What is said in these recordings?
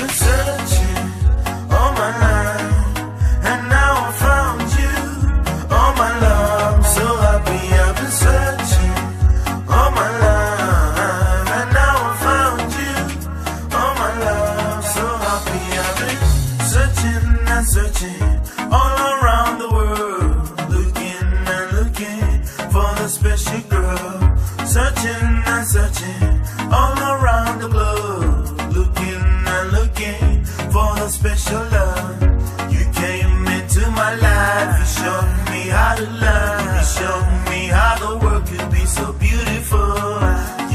been searching all my life, and now I found you. Oh my love, I'm so happy. I've been searching all my life, and now I found you. Oh my love, so happy. I've been searching and searching all around the world, looking and looking for the special girl. Searching and searching all around the globe, looking and looking for the special love. You came into my life, you showed me how to love, you showed me how the world could be so beautiful.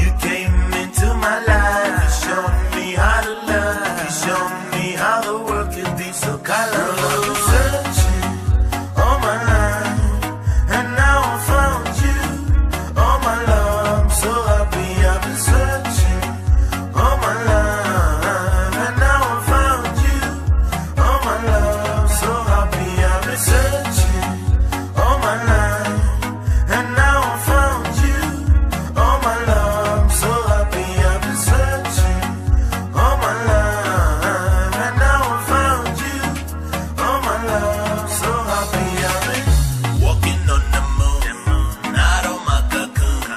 You came into my life, you showed me how to love, you showed me how the world could be so colorful. I've been searching all my life, and now I found you. Oh my love, I'm so happy. I've been searching all my life, and now I found you. Oh my love, so happy. I've been searching all my life, and now I found you. Oh my love, I'm so happy. I've been searching all my life, and now I found you. Oh my love, so happy. I've been walking on the moon, out of my cocoon.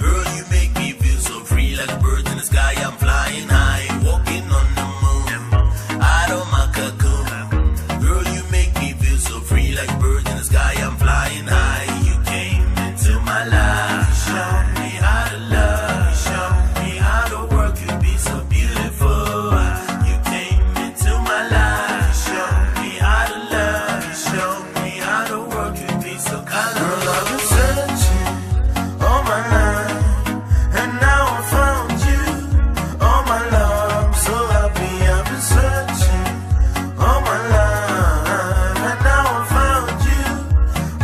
Girl, you make me feel so free, like birds in the sky. I'm flying high, walking on the moon, out of my cocoon. Girl, you make me feel so free, like birds in the sky. I'm flying high. You came into my life, you showed me how to love, you showed me how the world could be so beautiful. You came into my life, you showed me how to love, you showed me how the world could be so colorful. Girl, I've been searching all my life, and now I found you. Oh my love, I'm so happy. I've been searching all my life, and now I found you.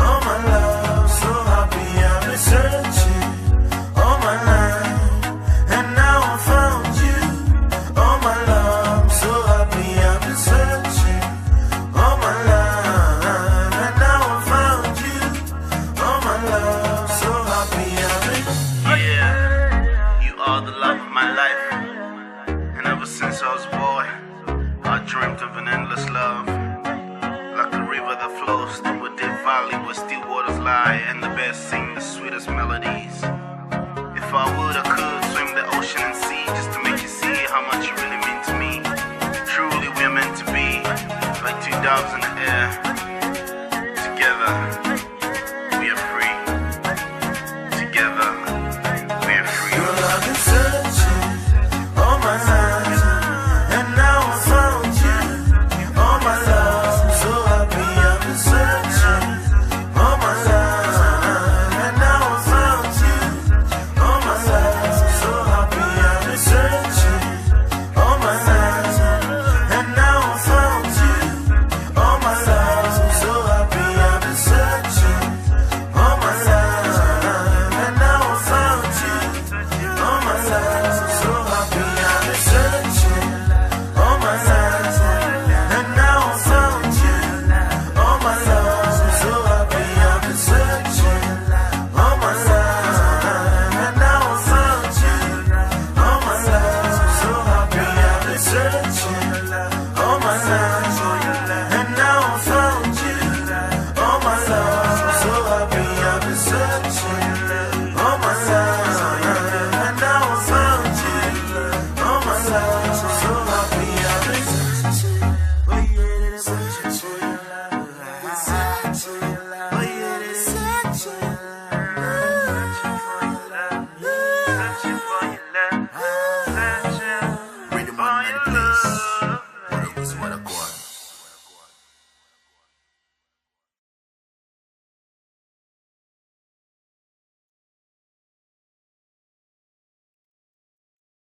Oh my love, so happy. I've been searching all my life, and now I found you. Oh my love, I'm so happy. I've been searching all my life, and now I found you. Oh my love, so happy. I've been Yeah, you are the love of my life. And ever since I was a boy, I dreamt of an endless love. Like a river that flows through a deep valley where still waters lie, and the birds sing the sweetest melodies. If I would, I could swim the ocean and sea, just to make you see how much you really mean to me. Truly, we're meant to be like two doves in the air. Together, we are free. Together, we are free. Girl, I've been searching all my life, and now I found you. Oh my love, I'm so happy. I've been searching all my life, and now I found you. Oh my love, I'm so happy. I've been searching all my life, and now I found you. Oh my love, I'm so happy. I've been searching all my life, and now I found you. Oh my love, I'm so happy. I've been searching all my life, and now I found you. Oh my love, I'm so happy. I've been searching all my life, and now I found you. Oh my love, I'm so happy. I've been searching all my life, and now I found you. Oh my love, I'm so happy. I've been searching all my life, and now I found you. Oh my love, I'm so happy. I've been searching. Oh yeah, searching for your love. Searching, oh yeah, searching. Searching for your love. Searching Rhythm for and your place. love. What a was what a go.